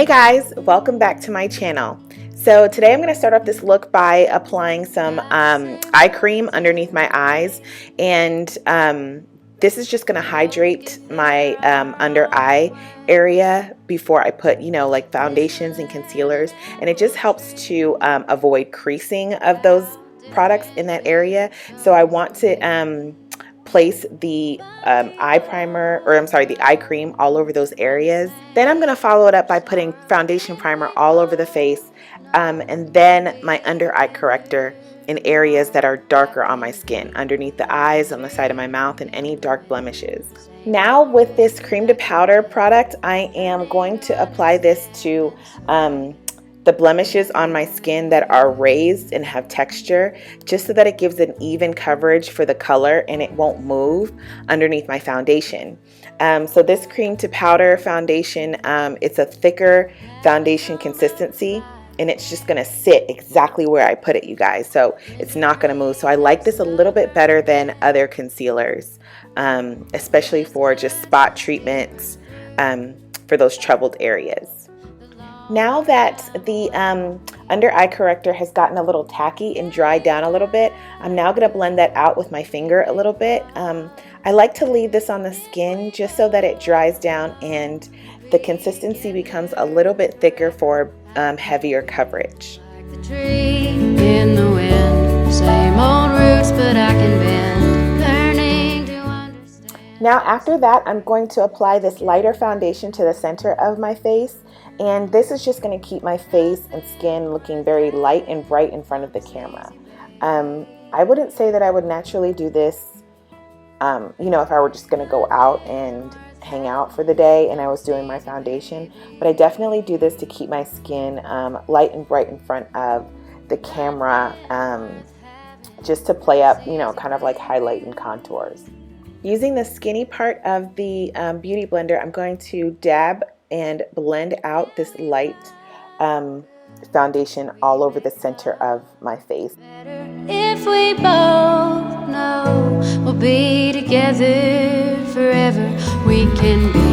Hey guys, welcome back to my channel. So today I'm going to start off this look by applying some eye cream underneath my eyes, and this is just going to hydrate my under eye area before I put, like foundations and concealers, and it just helps to avoid creasing of those products in that area. So I want to place the eye primer, or I'm sorry, the eye cream all over those areas. Then I'm going to follow it up by putting foundation primer all over the face, and then my under eye corrector in areas that are darker on my skin, underneath the eyes, on the side of my mouth, and any dark blemishes. Now with this cream to powder product, I am going to apply this to the blemishes on my skin that are raised and have texture, just so that it gives an even coverage for the color and it won't move underneath my foundation. So this cream to powder foundation, it's a thicker foundation consistency, and it's just gonna sit exactly where I put it, you guys. So it's not gonna move. So I like this a little bit better than other concealers, especially for just spot treatments for those troubled areas. Now that the under eye corrector has gotten a little tacky and dried down a little bit, I'm now going to blend that out with my finger a little bit. I like to leave this on the skin just so that it dries down and the consistency becomes a little bit thicker for heavier coverage. Like the tree in the wind, same old roots, but I can bend, learning to understand. Now after that, I'm going to apply this lighter foundation to the center of my face. And this is just going to keep my face and skin looking very light and bright in front of the camera. I wouldn't say that I would naturally do this, if I were just going to go out and hang out for the day and I was doing my foundation. But I definitely do this to keep my skin light and bright in front of the camera, just to play up, kind of like highlight and contours. Using the skinny part of the Beauty Blender, I'm going to dab and blend out this light foundation all over the center of my face. If we both know we'll be together forever, we can be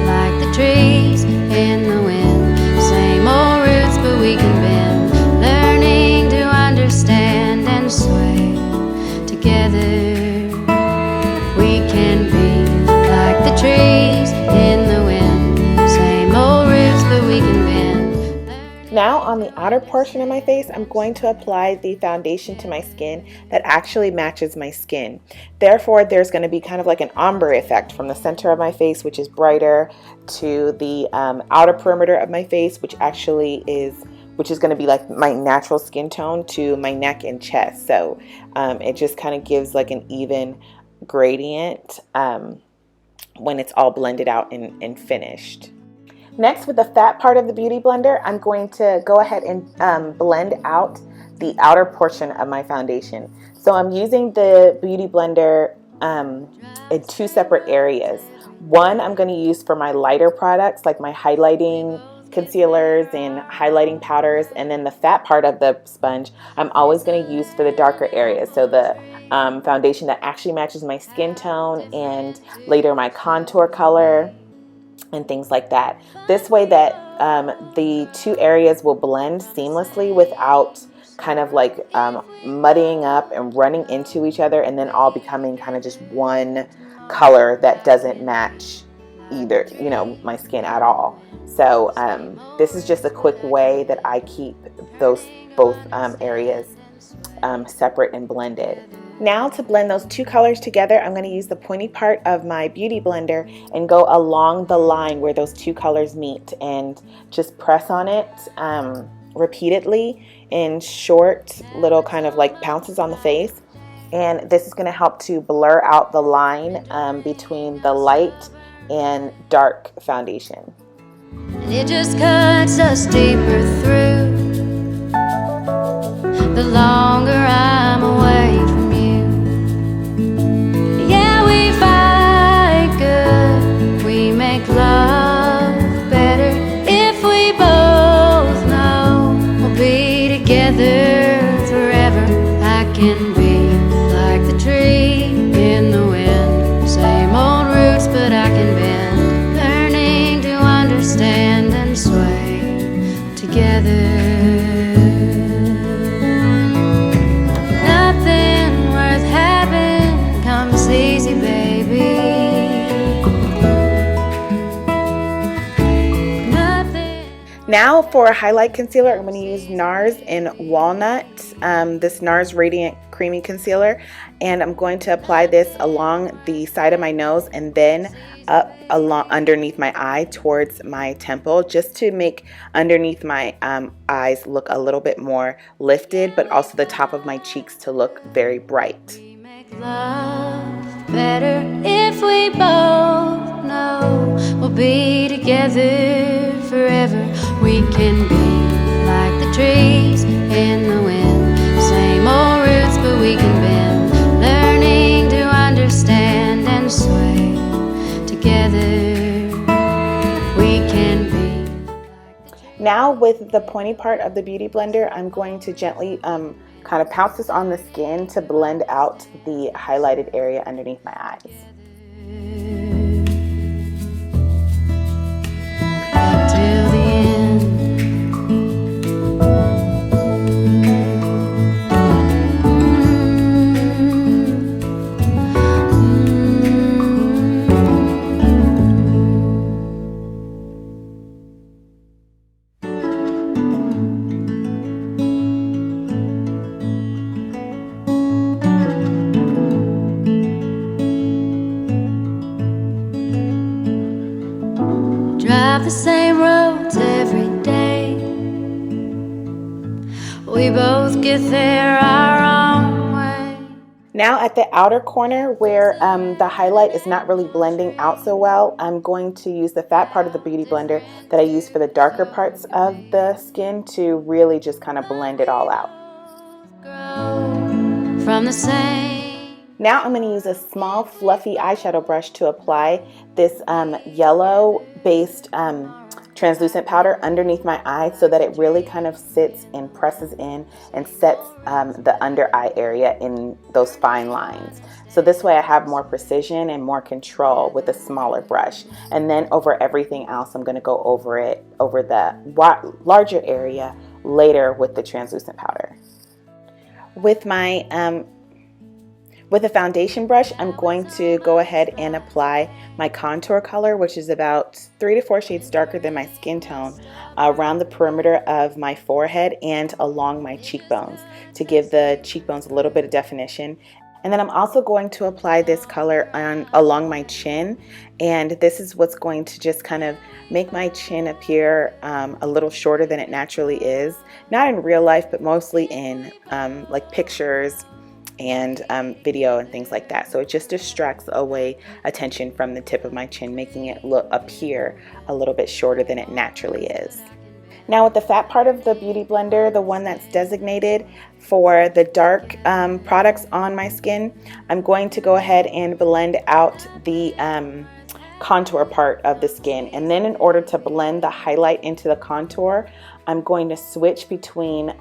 like the trees in the wind, same old roots, but we can bend, learning to understand and sway together. We can be like the trees in the wind. Now on the outer portion of my face, I'm going to apply the foundation to my skin that actually matches my skin. Therefore, there's going to be kind of like an ombre effect from the center of my face, which is brighter, to the outer perimeter of my face, which is going to be like my natural skin tone, to my neck and chest. So it just kind of gives like an even gradient when it's all blended out and finished. Next, with the fat part of the Beauty Blender, I'm going to go ahead and blend out the outer portion of my foundation. So I'm using the Beauty Blender in two separate areas. One I'm going to use for my lighter products, like my highlighting concealers and highlighting powders, and then the fat part of the sponge I'm always going to use for the darker areas. So the foundation that actually matches my skin tone, and later my contour color, and things like that. This way that the two areas will blend seamlessly without kind of like muddying up and running into each other, and then all becoming kind of just one color that doesn't match either, my skin at all. So this is just a quick way that I keep those both areas separate and blended. Now to blend those two colors together, I'm going to use the pointy part of my Beauty Blender and go along the line where those two colors meet, and just press on it repeatedly in short little kind of like pounces on the face. And this is going to help to blur out the line between the light and dark foundation. And it just cuts us deeper through the longer I'm away from you. Yeah, we fight good, we make love better if we both know we'll be together forever. I can be like the tree in the wind, same old roots, but I can bend, learning to understand and sway Now for a highlight concealer, I'm going to use Nars in Walnut, this Nars Radiant Creamy Concealer, and I'm going to apply this along the side of my nose and then up along underneath my eye towards my temple, just to make underneath my eyes look a little bit more lifted, but also the top of my cheeks to look very bright. We make love better if we both know we'll be together forever. We can be like the trees in the wind, same old roots, but we can bend, learning to understand and sway together. We can be. Now with the pointy part of the Beauty Blender, I'm going to gently kind of pounce this on the skin to blend out the highlighted area underneath my eyes. Till the end. Drive the same roads every day. We both get there our own way. Now at the outer corner where the highlight is not really blending out so well, I'm going to use the fat part of the Beauty Blender that I use for the darker parts of the skin to really just kind of blend it all out. Grow from the same. Now I'm going to use a small fluffy eyeshadow brush to apply this yellow based translucent powder underneath my eye so that it really kind of sits and presses in and sets the under eye area in those fine lines. So this way I have more precision and more control with a smaller brush. And then over everything else, I'm going to go over it, over the larger area later with the translucent powder. With my with a foundation brush, I'm going to go ahead and apply my contour color, which is about 3 to 4 shades darker than my skin tone, around the perimeter of my forehead and along my cheekbones to give the cheekbones a little bit of definition. And then I'm also going to apply this color along my chin, and this is what's going to just kind of make my chin appear a little shorter than it naturally is. Not in real life, but mostly in like pictures and video and things like that. So it just distracts away attention from the tip of my chin, making it appear a little bit shorter than it naturally is. Now with the fat part of the Beauty Blender, the one that's designated for the dark products on my skin, I'm going to go ahead and blend out the contour part of the skin. And then in order to blend the highlight into the contour, I'm going to switch between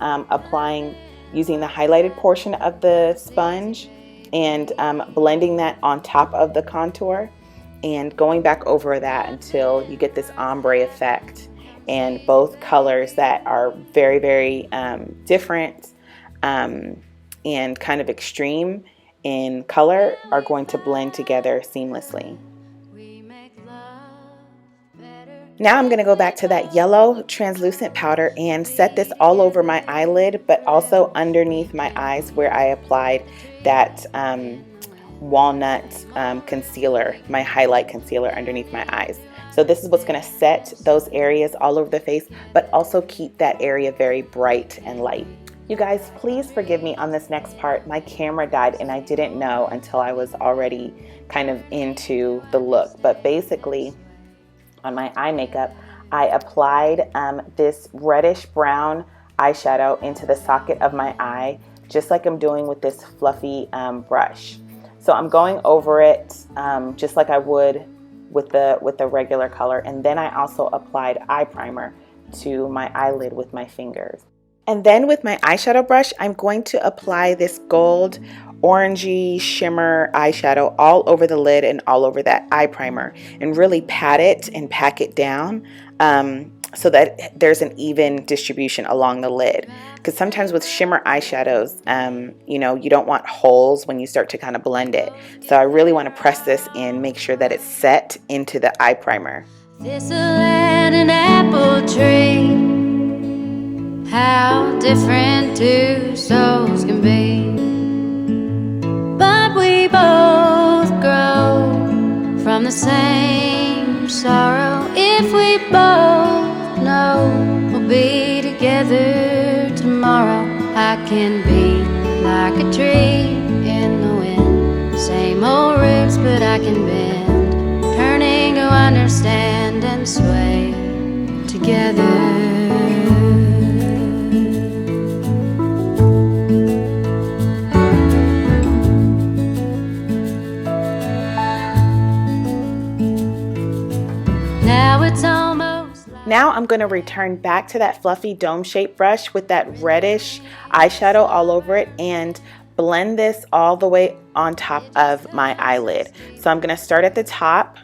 using the highlighted portion of the sponge and blending that on top of the contour and going back over that until you get this ombre effect, and both colors that are very, very different and kind of extreme in color are going to blend together seamlessly. Now I'm going to go back to that yellow translucent powder and set this all over my eyelid, but also underneath my eyes where I applied that walnut concealer, my highlight concealer underneath my eyes. So this is what's going to set those areas all over the face, but also keep that area very bright and light. You guys, please forgive me on this next part. My camera died and I didn't know until I was already kind of into the look. But basically, on my eye makeup, I applied this reddish brown eyeshadow into the socket of my eye, just like I'm doing with this fluffy brush. So I'm going over it just like I would with the regular color, and then I also applied eye primer to my eyelid with my fingers. And then with my eyeshadow brush, I'm going to apply this gold orangey shimmer eyeshadow all over the lid and all over that eye primer, and really pat it and pack it down so that there's an even distribution along the lid. Because sometimes with shimmer eyeshadows, you don't want holes when you start to kind of blend it. So I really want to press this in, make sure that it's set into the eye primer. Thistle and an apple tree, how different two souls can be. But we both grow from the same sorrow. If we both know we'll be together tomorrow, I can be like a tree in the wind. Same old roots, but I can bend, turning to understand and sway together. Now I'm going to return back to that fluffy dome-shaped brush with that reddish eyeshadow all over it and blend this all the way on top of my eyelid. So I'm going to start at the top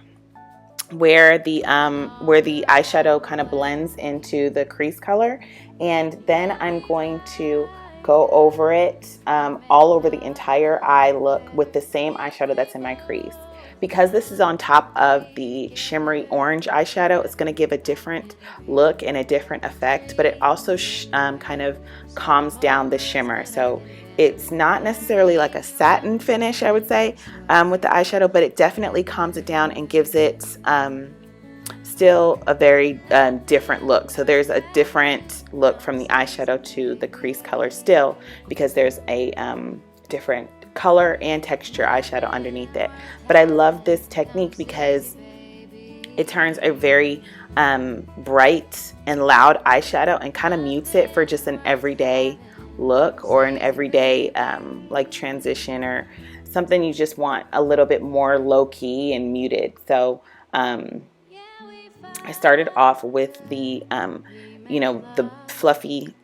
where the eyeshadow kind of blends into the crease color, and then I'm going to go over it all over the entire eye look with the same eyeshadow that's in my crease. Because this is on top of the shimmery orange eyeshadow, it's going to give a different look and a different effect, but it also kind of calms down the shimmer. So it's not necessarily like a satin finish, I would say, with the eyeshadow, but it definitely calms it down and gives it still a very different look. So there's a different look from the eyeshadow to the crease color still, because there's a different color and texture eyeshadow underneath it. But I love this technique because it turns a very bright and loud eyeshadow and kind of mutes it for just an everyday look or an everyday like transition or something you just want a little bit more low-key and muted. So I started off with the the fluffy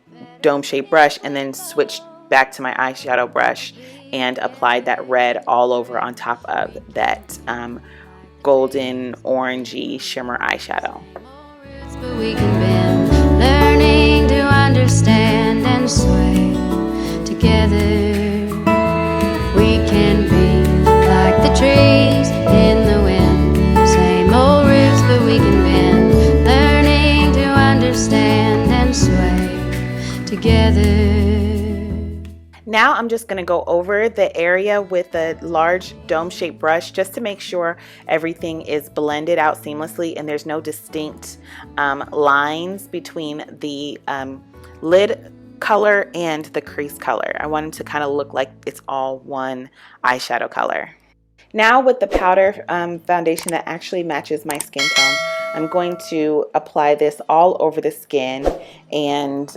dome-shaped brush and then switched back to my eyeshadow brush and applied that red all over on top of that golden orangey shimmer eyeshadow. But we can bend, learning to understand and sway together. We can be like the trees in the wind, same old roots, but we can bend, learning to understand and sway together. Now I'm just going to go over the area with a large dome-shaped brush just to make sure everything is blended out seamlessly and there's no distinct lines between the lid color and the crease color. I want it to kind of look like it's all one eyeshadow color. Now with the powder foundation that actually matches my skin tone, I'm going to apply this all over the skin and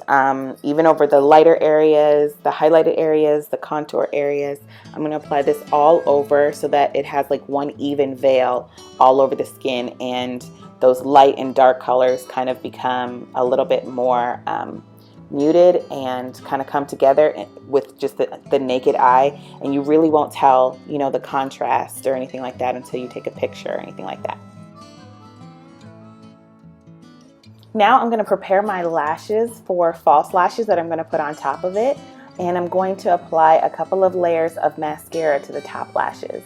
even over the lighter areas, the highlighted areas, the contour areas. I'm going to apply this all over so that it has like one even veil all over the skin, and those light and dark colors kind of become a little bit more muted and kind of come together with just the naked eye, and you really won't tell, the contrast or anything like that until you take a picture or anything like that. Now I'm going to prepare my lashes for false lashes that I'm going to put on top of it, and I'm going to apply a couple of layers of mascara to the top lashes.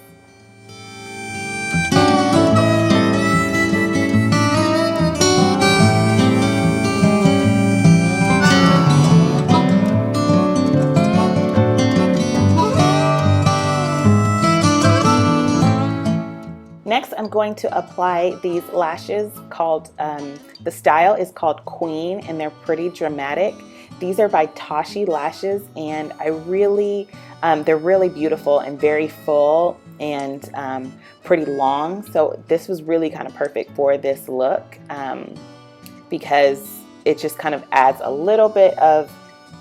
Next, I'm going to apply these lashes called, the style is called Queen, and they're pretty dramatic. These are by Tashi Lashes, and they're really beautiful and very full and pretty long. So this was really kind of perfect for this look because it just kind of adds a little bit of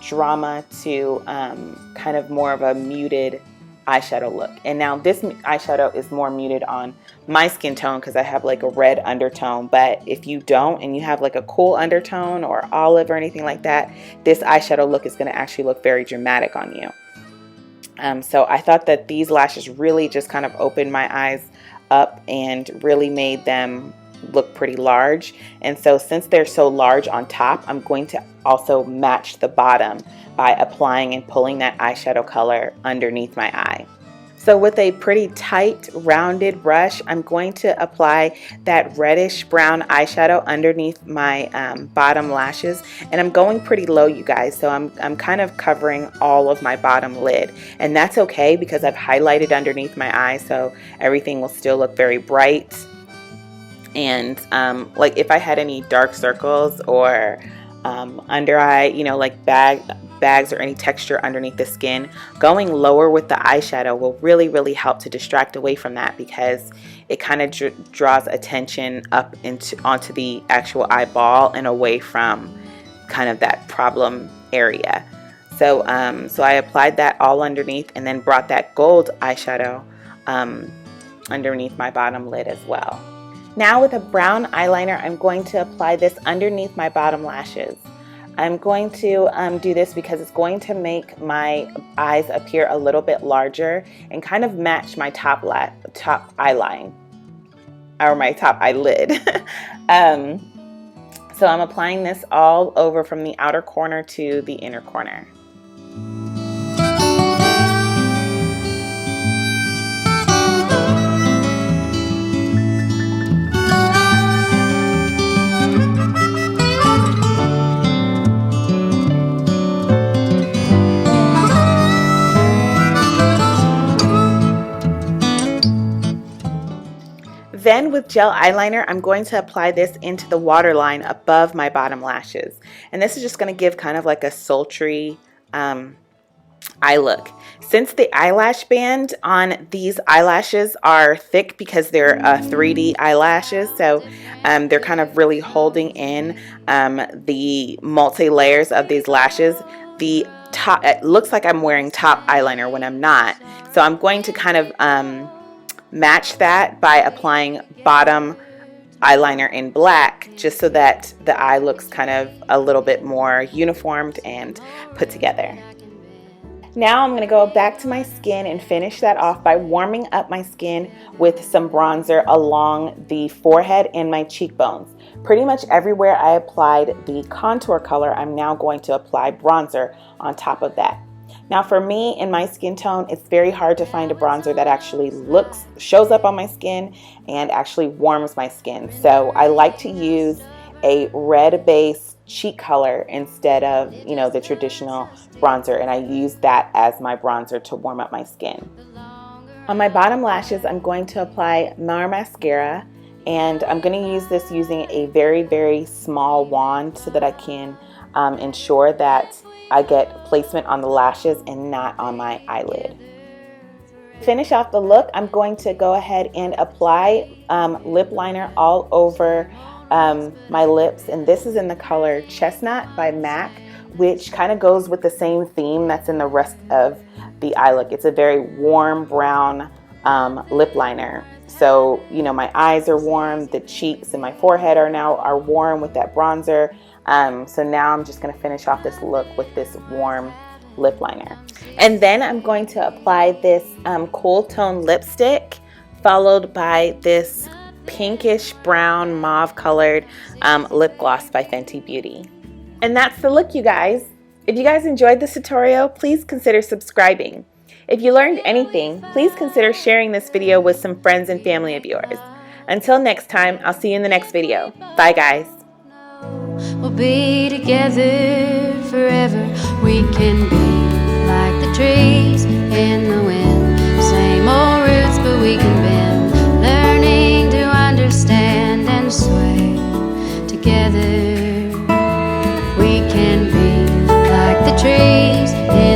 drama to kind of more of a muted eyeshadow look. And now this eyeshadow is more muted on my skin tone because I have like a red undertone, but if you don't and you have like a cool undertone or olive or anything like that, this eyeshadow look is going to actually look very dramatic on you. So I thought that these lashes really just kind of opened my eyes up and really made them look pretty large. And so since they're so large on top, I'm going to also match the bottom by applying and pulling that eyeshadow color underneath my eye. So with a pretty tight rounded brush, I'm going to apply that reddish brown eyeshadow underneath my bottom lashes, and I'm going pretty low, you guys, so I'm kind of covering all of my bottom lid, and that's okay because I've highlighted underneath my eye, so everything will still look very bright. And like if I had any dark circles or under eye, you know, like bags or any texture underneath the skin, going lower with the eyeshadow will really help to distract away from that, because it kind of draws attention up onto the actual eyeball and away from kind of that problem area. So so I applied that all underneath and then brought that gold eyeshadow underneath my bottom lid as well. Now with a brown eyeliner, I'm going to apply this underneath my bottom lashes. I'm going to do this because it's going to make my eyes appear a little bit larger and kind of match my top eyeline, or my top eyelid. So I'm applying this all over from the outer corner to the inner corner. Then with gel eyeliner, I'm going to apply this into the waterline above my bottom lashes. And this is just going to give kind of like a sultry eye look. Since the eyelash band on these eyelashes are thick because they're 3D eyelashes, so they're kind of really holding in the multi-layers of these lashes. The top, it looks like I'm wearing top eyeliner when I'm not. So I'm going to kind of match that by applying bottom eyeliner in black, just so that the eye looks kind of a little bit more uniformed and put together. Now I'm going to go back to my skin and finish that off by warming up my skin with some bronzer along the forehead and my cheekbones. Pretty much everywhere I applied the contour color, I'm now going to apply bronzer on top of that. Now for me, in my skin tone, it's very hard to find a bronzer that actually shows up on my skin and actually warms my skin. So I like to use a red base cheek color instead of, you know, the traditional bronzer, and I use that as my bronzer to warm up my skin. On my bottom lashes, I'm going to apply Nars mascara, and I'm going to use this using a very small wand so that I can ensure that I get placement on the lashes and not on my eyelid. To finish off the look, I'm going to go ahead and apply lip liner all over my lips, and this is in the color Chestnut by MAC, which kind of goes with the same theme that's in the rest of the eye look. It's a very warm brown lip liner. So, you know, my eyes are warm, the cheeks and my forehead are warm with that bronzer. So now I'm just going to finish off this look with this warm lip liner. And then I'm going to apply this cool tone lipstick, followed by this pinkish brown mauve colored lip gloss by Fenty Beauty. And that's the look, you guys. If you guys enjoyed this tutorial, please consider subscribing. If you learned anything, please consider sharing this video with some friends and family of yours. Until next time, I'll see you in the next video. Bye, guys. We'll be together forever. We can be like the trees in the wind. Same old roots, but we can bend. Learning to understand and sway together. We can be like the trees in